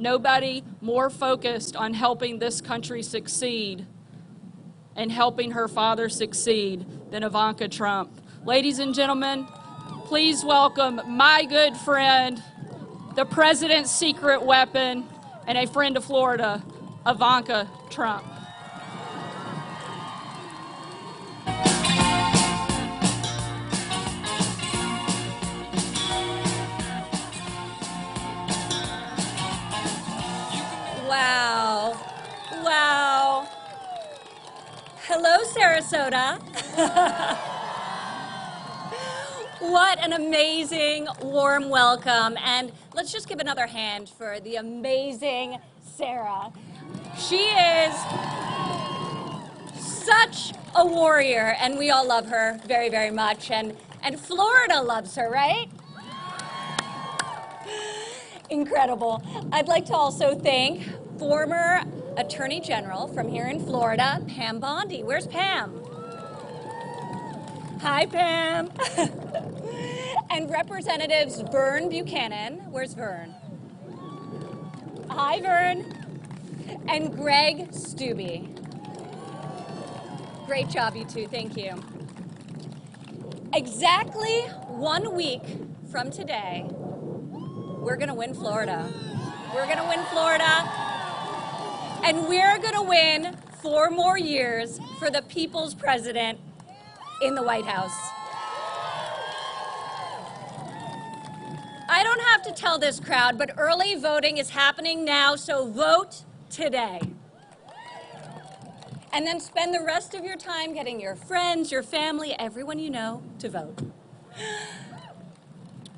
nobody more focused on helping this country succeed and helping her father succeed than Ivanka Trump. Ladies and gentlemen, please welcome my good friend, the president's secret weapon, and a friend of Florida, Ivanka Trump. Wow. Wow. Hello, Sarasota. What an amazing, warm welcome. And let's just give another hand for the amazing Sarah. She is such a warrior, and we all love her very, very much. And Florida loves her, right? Incredible. I'd like to also thank former Attorney General from here in Florida, Pam Bondi. Where's Pam? Hi, Pam. And Representatives Vern Buchanan. Where's Vern? Hi, Vern. And Greg Stubbe. Great job, you two. Thank you. Exactly 1 week from today, we're going to win Florida. We're going to win Florida. And we're going to win 4 more years for the people's president in the White House. I don't have to tell this crowd, but early voting is happening now, so vote today. And then spend the rest of your time getting your friends, your family, everyone you know to vote.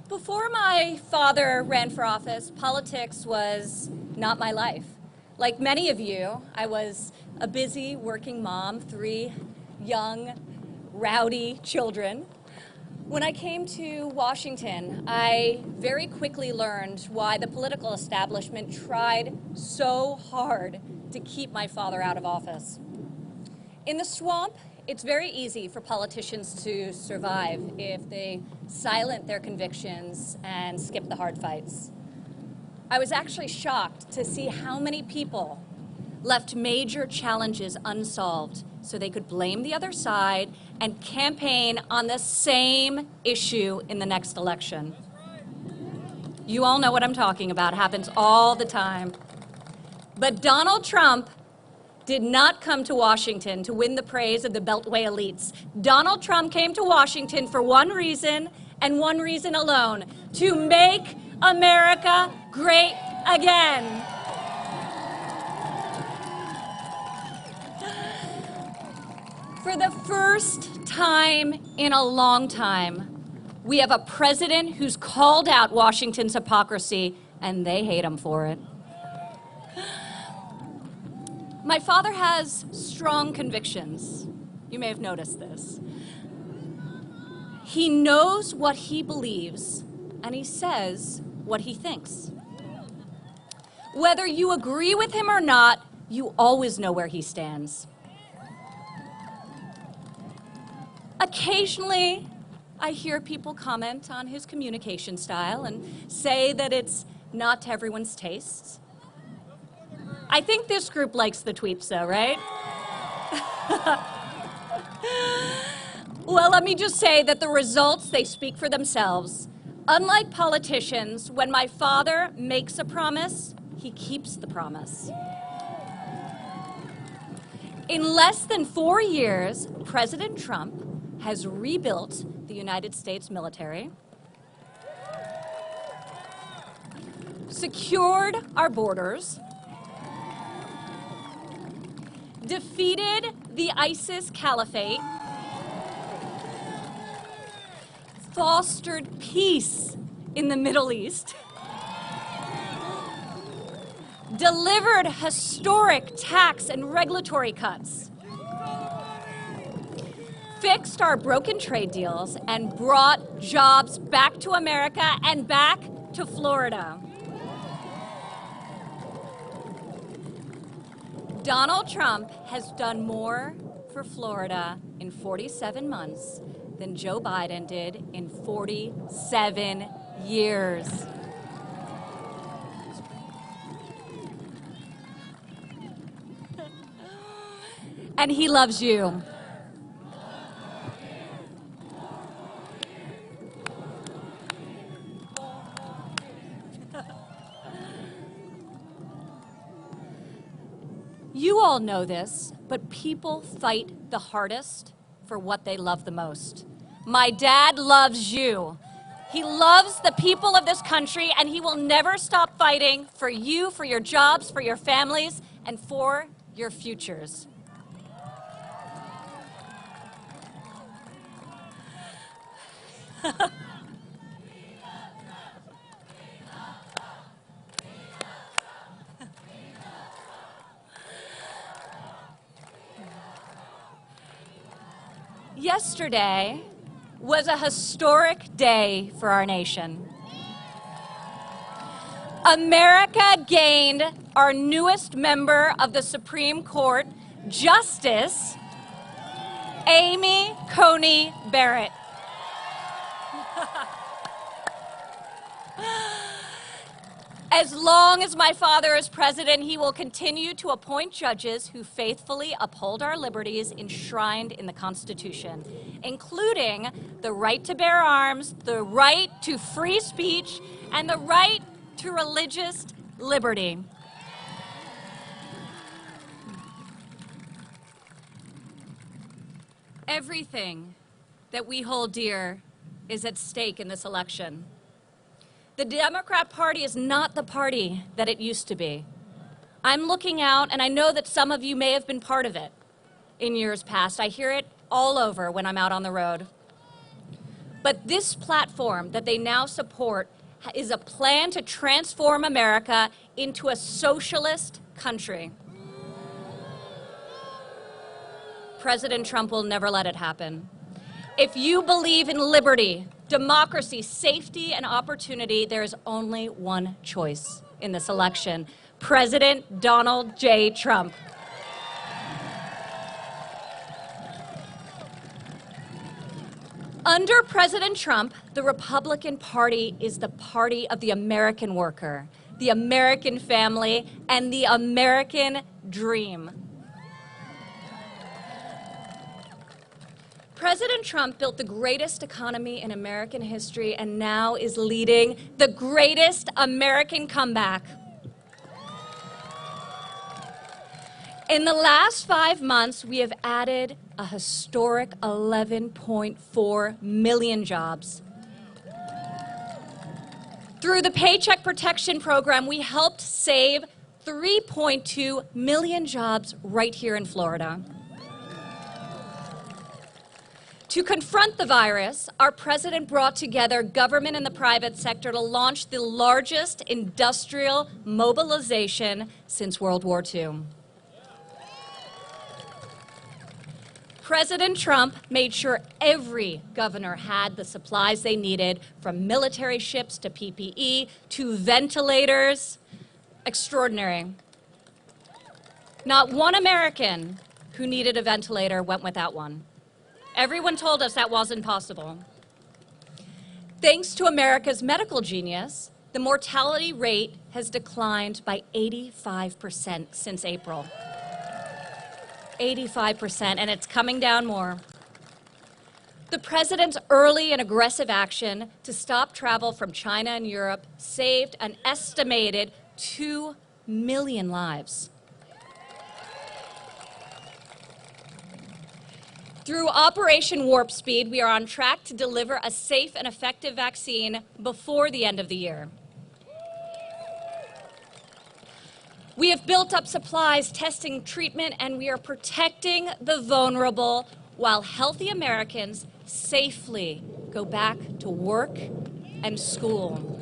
Before my father ran for office, politics was not my life. Like many of you, I was a busy working mom, 3 young, rowdy children. When I came to Washington, I very quickly learned why the political establishment tried so hard to keep my father out of office. In the swamp, it's very easy for politicians to survive if they silence their convictions and skip the hard fights. I was actually shocked to see how many people left major challenges unsolved so they could blame the other side and campaign on the same issue in the next election. You all know what I'm talking about. It happens all the time. But Donald Trump did not come to Washington to win the praise of the Beltway elites. Donald Trump came to Washington for one reason, and one reason alone: to make America great again. For the first time in a long time, we have a president who's called out Washington's hypocrisy, and they hate him for it. My father has strong convictions. You may have noticed this. He knows what he believes, and he says what he thinks. Whether you agree with him or not, you always know where he stands. Occasionally, I hear people comment on his communication style and say that it's not to everyone's tastes. I think this group likes the tweets, though, right? Well, let me just say that the results, they speak for themselves. Unlike politicians, when my father makes a promise, he keeps the promise. In less than 4 years, President Trump has rebuilt the United States military, secured our borders, defeated the ISIS caliphate, fostered peace in the Middle East, delivered historic tax and regulatory cuts, fixed our broken trade deals, and brought jobs back to America and back to Florida. Donald Trump has done more for Florida in 47 months than Joe Biden did in 47 years. and he loves you. You all know this, but people fight the hardest for what they love the most. My dad loves you. He loves the people of this country, and he will never stop fighting for you, for your jobs, for your families, and for your futures. Yesterday was a historic day for our nation. America gained our newest member of the Supreme Court, Justice Amy Coney Barrett. As long as my father is president, he will continue to appoint judges who faithfully uphold our liberties enshrined in the Constitution, including the right to bear arms, the right to free speech, and the right to religious liberty. Everything that we hold dear is at stake in this election. The Democrat Party is not the party that it used to be. I'm looking out, and I know that some of you may have been part of it in years past. I hear it all over when I'm out on the road. But this platform that they now support is a plan to transform America into a socialist country. President Trump will never let it happen. If you believe in liberty, democracy, safety, and opportunity, there is only one choice in this election: President Donald J. Trump. Under President Trump, the Republican Party is the party of the American worker, the American family, and the American dream. President Trump built the greatest economy in American history and now is leading the greatest American comeback. In the last 5 months, we have added a historic 11.4 million jobs. Through the Paycheck Protection Program, we helped save 3.2 million jobs right here in Florida. To confront the virus, our president brought together government and the private sector to launch the largest industrial mobilization since World War II. President Trump made sure every governor had the supplies they needed, from military ships to PPE to ventilators. Extraordinary. Not one American who needed a ventilator went without one. Everyone told us that wasn't possible. Thanks to America's medical genius, the mortality rate has declined by 85% since April. 85%, and it's coming down more. The president's early and aggressive action to stop travel from China and Europe saved an estimated 2 million lives. Through Operation Warp Speed, we are on track to deliver a safe and effective vaccine before the end of the year. We have built up supplies, testing, treatment, and we are protecting the vulnerable while healthy Americans safely go back to work and school.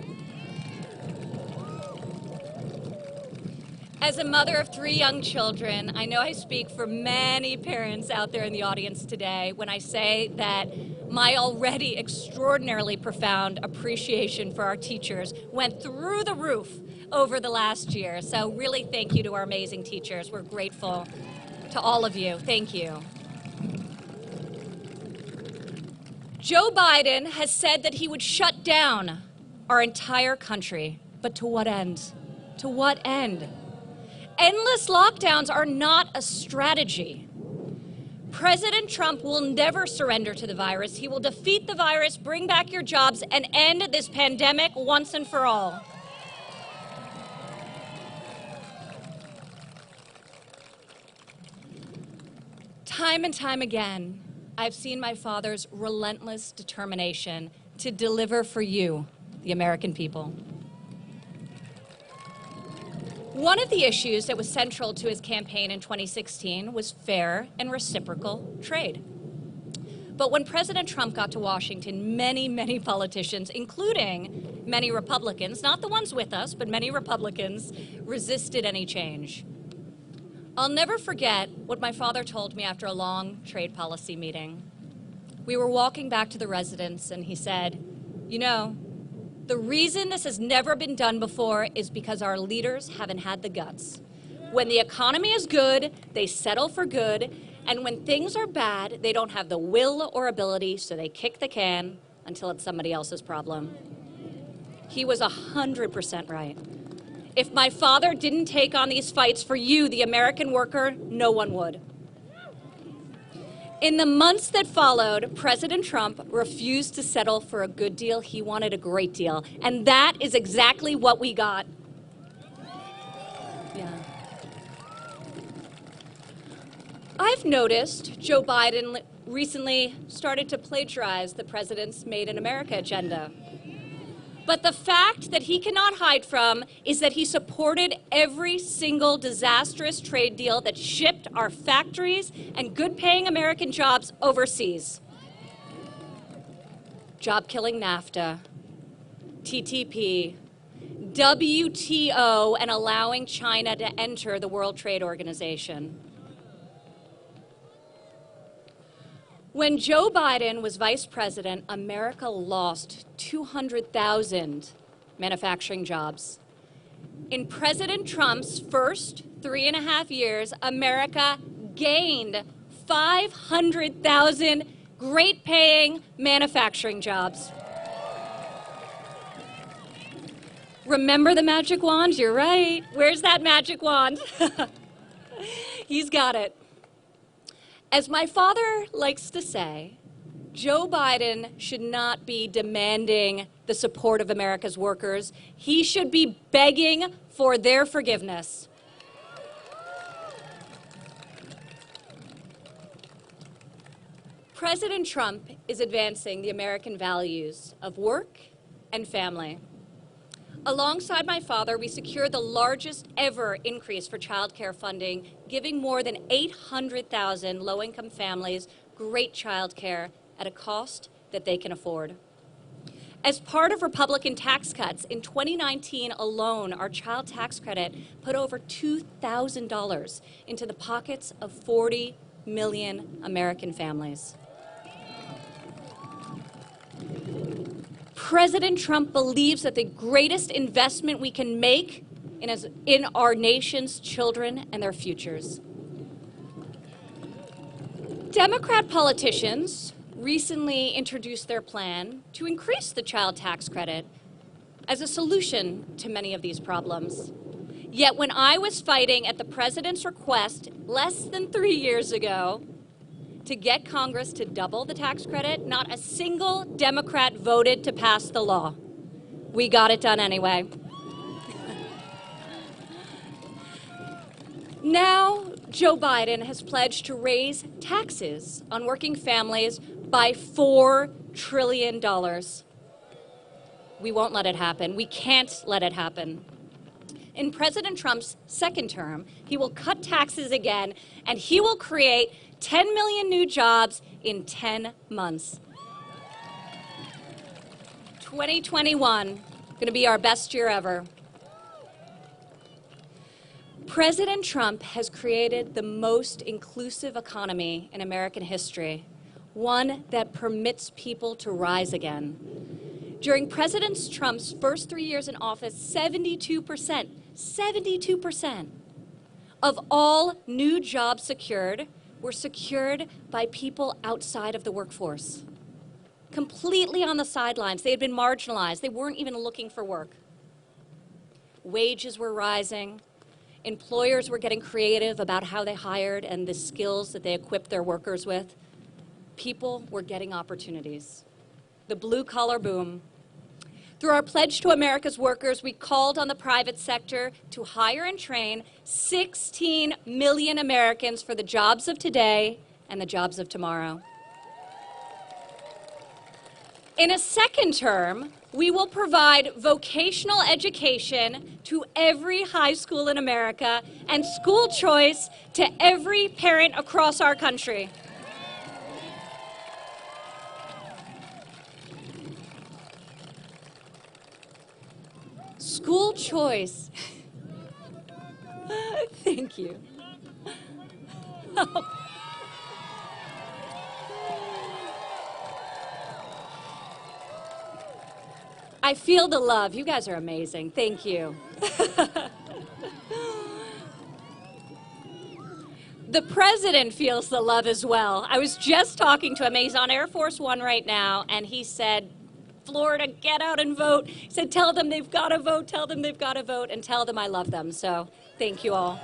As a mother of 3 young children, I know I speak for many parents out there in the audience today when I say that my already extraordinarily profound appreciation for our teachers went through the roof over the last year. So really thank you to our amazing teachers. We're grateful to all of you. Thank you. Joe Biden has said that he would shut down our entire country. But to what end? To what end? Endless lockdowns are not a strategy. President Trump will never surrender to the virus. He will defeat the virus, bring back your jobs, and end this pandemic once and for all. Time and time again, I've seen my father's relentless determination to deliver for you, the American people. One of the issues that was central to his campaign in 2016 was fair and reciprocal trade. But when President Trump got to Washington, many politicians, including many Republicans, not the ones with us, but many Republicans, resisted any change. I'll never forget what my father told me after a long trade policy meeting. We were walking back to the residence, and he said, "You know, the reason this has never been done before is because our leaders haven't had the guts. When the economy is good, they settle for good, and when things are bad, they don't have the will or ability, so they kick the can until it's somebody else's problem." He was 100% right. If my father didn't take on these fights for you, the American worker, no one would. In the months that followed, President Trump refused to settle for a good deal. He wanted a great deal. And that is exactly what we got. Yeah. I've noticed Joe Biden recently started to plagiarize the president's Made in America agenda. But the fact that he cannot hide from is that he supported every single disastrous trade deal that shipped our factories and good-paying American jobs overseas. Job-killing NAFTA, TTP, WTO, and allowing China to enter the World Trade Organization. When Joe Biden was vice president, America lost 200,000 manufacturing jobs. In President Trump's first 3.5 years, America gained 500,000 great-paying manufacturing jobs. Remember the magic wand? You're right. Where's that magic wand? He's got it. As my father likes to say, Joe Biden should not be demanding the support of America's workers. He should be begging for their forgiveness. President Trump is advancing the American values of work and family. Alongside my father, we secured the largest ever increase for child care funding, giving more than 800,000 low-income families great child care at a cost that they can afford. As part of Republican tax cuts, in 2019 alone, our child tax credit put over $2,000 into the pockets of 40 million American families. President Trump believes that the greatest investment we can make in our nation's children and their futures. Democrat politicians recently introduced their plan to increase the child tax credit as a solution to many of these problems. Yet when I was fighting at the president's request less than 3 years ago to get Congress to double the tax credit, not a single Democrat voted to pass the law. We got it done anyway. Now, Joe Biden has pledged to raise taxes on working families by $4 trillion. We won't let it happen. We can't let it happen. In President Trump's second term, he will cut taxes again, and he will create 10 million new jobs in 10 months. 2021, going to be our best year ever. President Trump has created the most inclusive economy in American history, one that permits people to rise again. During President Trump's first 3 years in office, 72% of all new jobs secured were secured by people outside of the workforce, completely on the sidelines. They had been marginalized. They weren't even looking for work. Wages were rising. Employers were getting creative about how they hired and the skills that they equipped their workers with. People were getting opportunities. The blue-collar boom. Through our Pledge to America's Workers, we called on the private sector to hire and train 16 million Americans for the jobs of today and the jobs of tomorrow. In a second term, we will provide vocational education to every high school in America and school choice to every parent across our country. School choice. Thank you. I feel the love. You guys are amazing. Thank you. The president feels the love as well. I was just talking to him. He's on Air Force One right now, and he said, Florida, get out and vote. He said, tell them they've got to vote, tell them they've got to vote, and tell them I love them. So thank you all.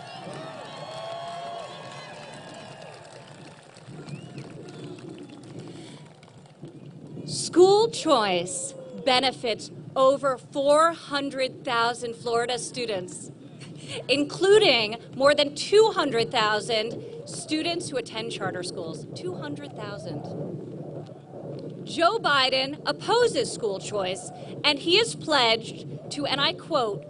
School choice benefits over 400,000 Florida students, including more than 200,000 students who attend charter schools. 200,000. Joe Biden opposes school choice, and he has pledged to, and I quote,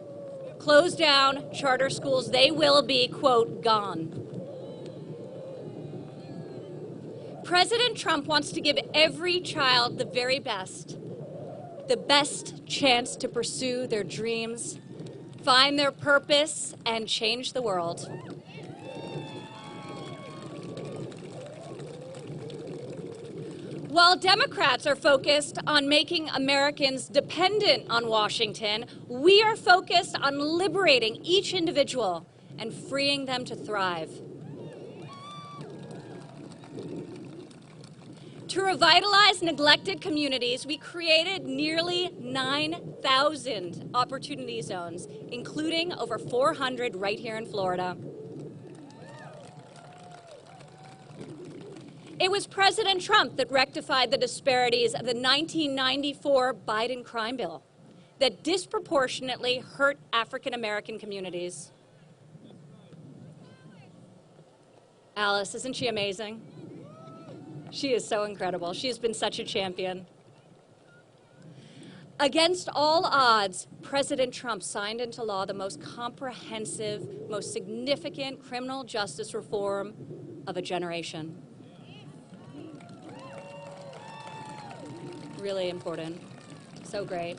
close down charter schools. They will be, quote, gone. President Trump wants to give every child the very best, the best chance to pursue their dreams, find their purpose, and change the world. While Democrats are focused on making Americans dependent on Washington, we are focused on liberating each individual and freeing them to thrive. To revitalize neglected communities, we created nearly 9,000 opportunity zones, including over 400 right here in Florida. It was President Trump that rectified the disparities of the 1994 Biden crime bill that disproportionately hurt African American communities. Alice, isn't she amazing? She is so incredible. She has been such a champion. Against all odds, President Trump signed into law the most comprehensive, most significant criminal justice reform of a generation. Really important. So great.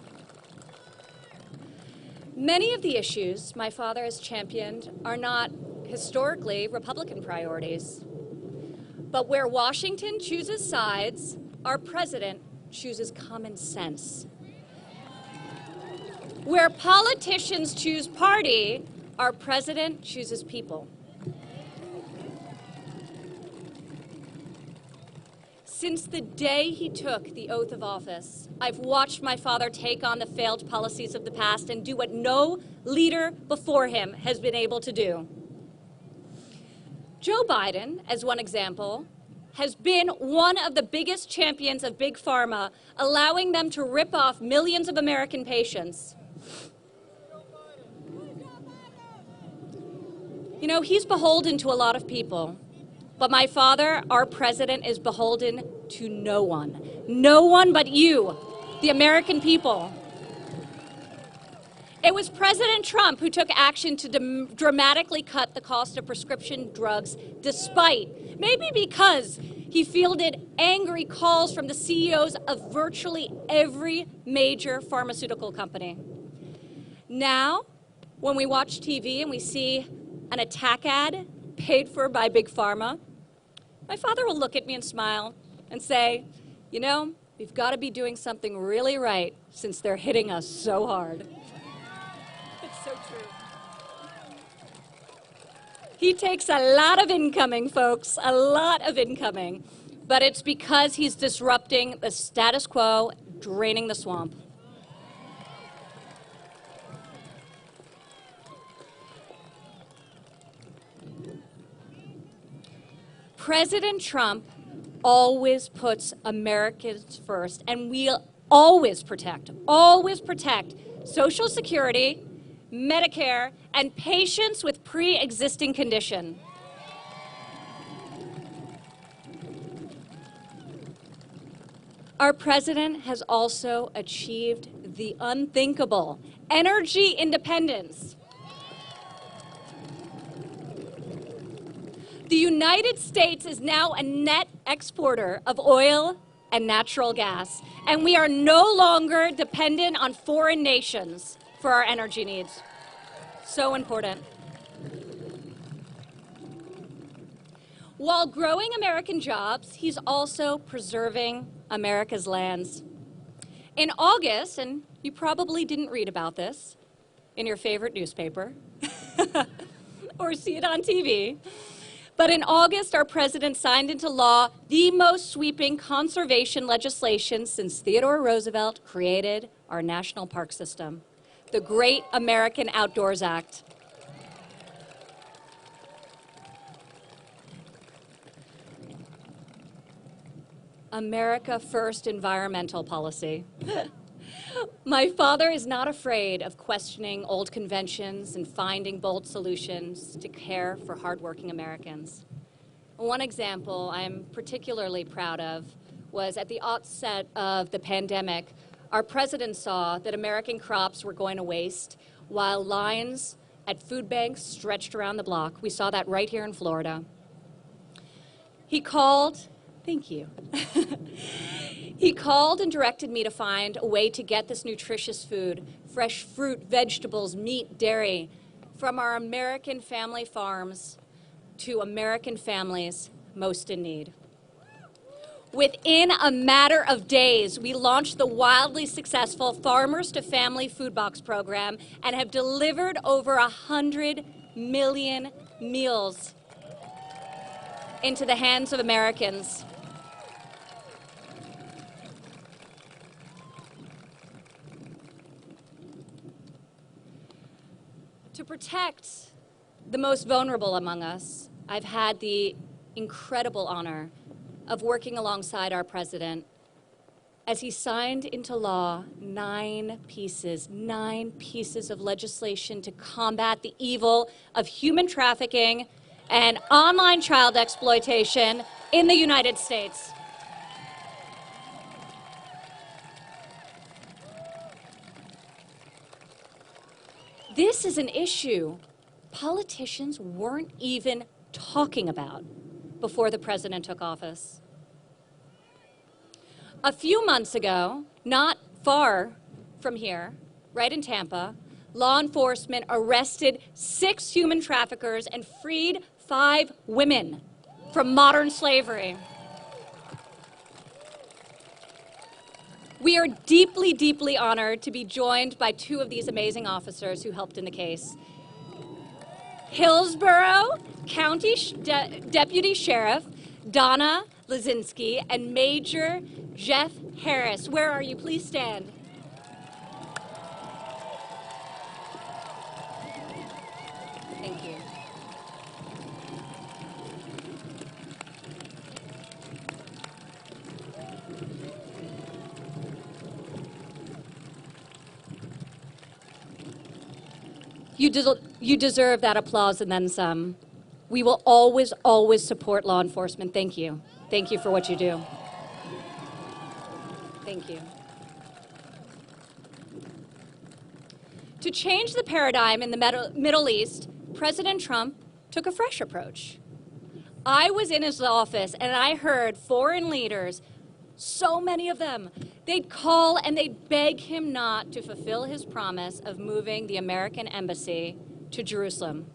Many of the issues my father has championed are not historically Republican priorities. But where Washington chooses sides, our president chooses common sense. Where politicians choose party, our president chooses people. Since the day he took the oath of office, I've watched my father take on the failed policies of the past and do what no leader before him has been able to do. Joe Biden, as one example, has been one of the biggest champions of Big Pharma, allowing them to rip off millions of American patients. You know, he's beholden to a lot of people. But my father, our president, is beholden to no one. No one but you, the American people. It was President Trump who took action to dramatically cut the cost of prescription drugs, despite, maybe because he fielded angry calls from the CEOs of virtually every major pharmaceutical company. Now, when we watch TV and we see an attack ad paid for by Big Pharma, my father will look at me and smile and say, you know, we've got to be doing something really right since they're hitting us so hard. It's so true. He takes a lot of incoming, folks, a lot of incoming. But it's because he's disrupting the status quo, draining the swamp. President Trump always puts Americans first, and we'll always protect Social Security, Medicare, and patients with pre-existing condition. Our president has also achieved the unthinkable, energy independence. The United States is now a net exporter of oil and natural gas, and we are no longer dependent on foreign nations for our energy needs. So important. While growing American jobs, he's also preserving America's lands. In August, and you probably didn't read about this in your favorite newspaper or see it on TV, but in August, our president signed into law the most sweeping conservation legislation since Theodore Roosevelt created our national park system, the Great American Outdoors Act. America First environmental policy. My father is not afraid of questioning old conventions and finding bold solutions to care for hardworking Americans. One example I'm particularly proud of was at the outset of the pandemic, our president saw that American crops were going to waste while lines at food banks stretched around the block. We saw that right here in Florida. He called, thank you. He called and directed me to find a way to get this nutritious food, fresh fruit, vegetables, meat, dairy, from our American family farms to American families most in need. Within a matter of days, we launched the wildly successful Farmers to Family Food Box program and have delivered over 100 million meals into the hands of Americans. To protect the most vulnerable among us, I've had the incredible honor of working alongside our president as he signed into law 9 pieces of legislation to combat the evil of human trafficking and online child exploitation in the United States. This is an issue politicians weren't even talking about before the president took office. A few months ago, not far from here, right in Tampa, law enforcement arrested 6 human traffickers and freed 5 women from modern slavery. We are deeply, deeply honored to be joined by 2 of these amazing officers who helped in the case. Hillsborough County Deputy Sheriff Donna Lazinski and Major Jeff Harris. Where are you? Please stand. Thank you. You deserve that applause and then some. We will always, always support law enforcement. Thank you. Thank you for what you do. Thank you. To change the paradigm in the Middle East, President Trump took a fresh approach. I was in his office and I heard foreign leaders, so many of them, they'd call and they'd beg him not to fulfill his promise of moving the American embassy to Jerusalem.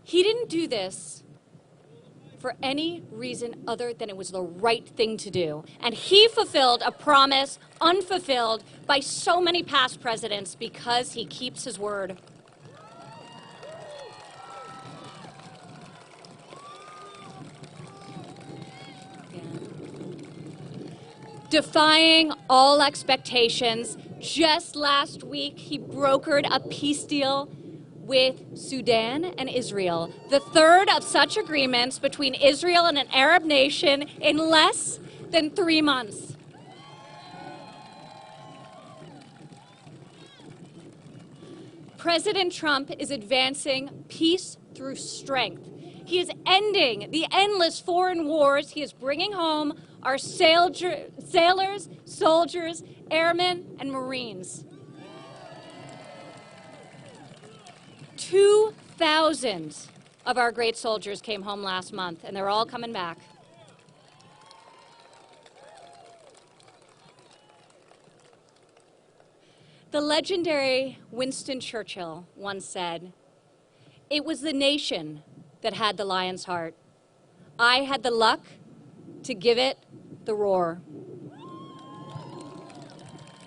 He didn't do this for any reason other than it was the right thing to do. And he fulfilled a promise unfulfilled by so many past presidents because he keeps his word. Defying all expectations, just last week he brokered a peace deal with Sudan and Israel, the third of such agreements between Israel and an Arab nation in less than 3 months. President Trump is advancing peace through strength. He is ending the endless foreign wars. He is bringing home our sailors, soldiers, airmen, and Marines. 2,000 of our great soldiers came home last month, and they're all coming back. The legendary Winston Churchill once said, "It was the nation that had the lion's heart. I had the luck to give it the roar."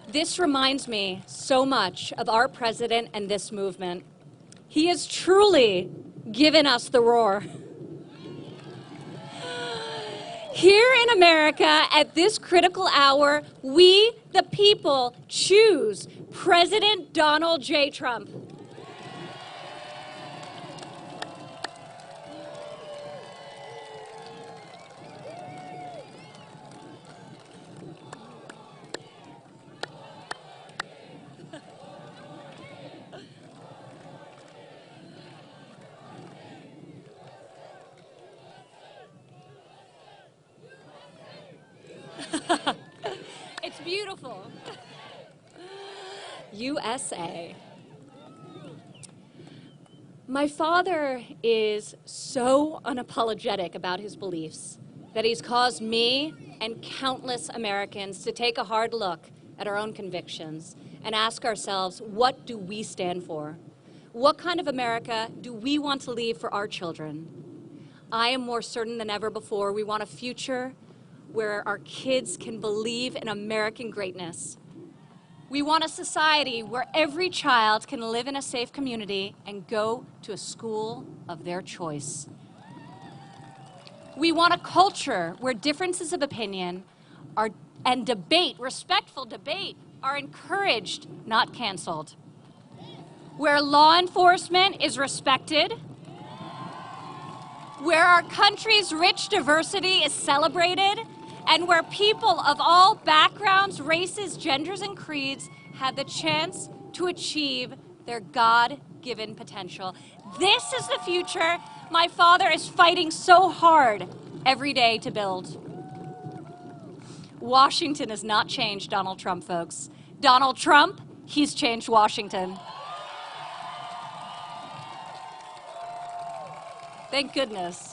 This reminds me so much of our president and this movement. He has truly given us the roar. Here in America, at this critical hour, we, the people, choose President Donald J. Trump. It's beautiful. USA. My father is so unapologetic about his beliefs that he's caused me and countless Americans to take a hard look at our own convictions and ask ourselves, what do we stand for? What kind of America do we want to leave for our children? I am more certain than ever before we want a future where our kids can believe in American greatness. We want a society where every child can live in a safe community and go to a school of their choice. We want a culture where differences of opinion and debate, respectful debate, are encouraged, not canceled. Where law enforcement is respected, where our country's rich diversity is celebrated, and where people of all backgrounds, races, genders, and creeds have the chance to achieve their God-given potential. This is the future my father is fighting so hard every day to build. Washington has not changed Donald Trump, folks. Donald Trump, he's changed Washington. Thank goodness.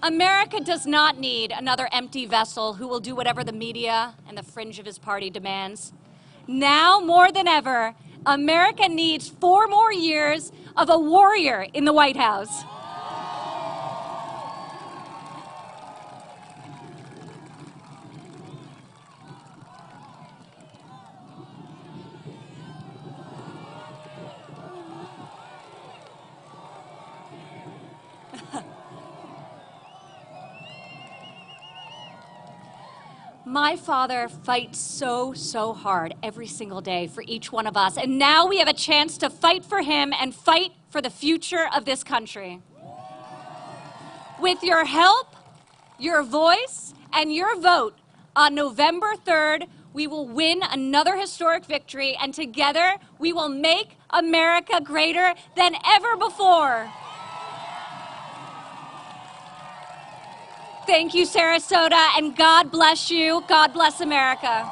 America does not need another empty vessel who will do whatever the media and the fringe of his party demands. Now more than ever, America needs 4 more years of a warrior in the White House. My father fights so hard every single day for each one of us, and now we have a chance to fight for him and fight for the future of this country. With your help, your voice, and your vote on November 3rd, we will win another historic victory, and together we will make America greater than ever before. Thank you, Sarasota, and God bless you. God bless America.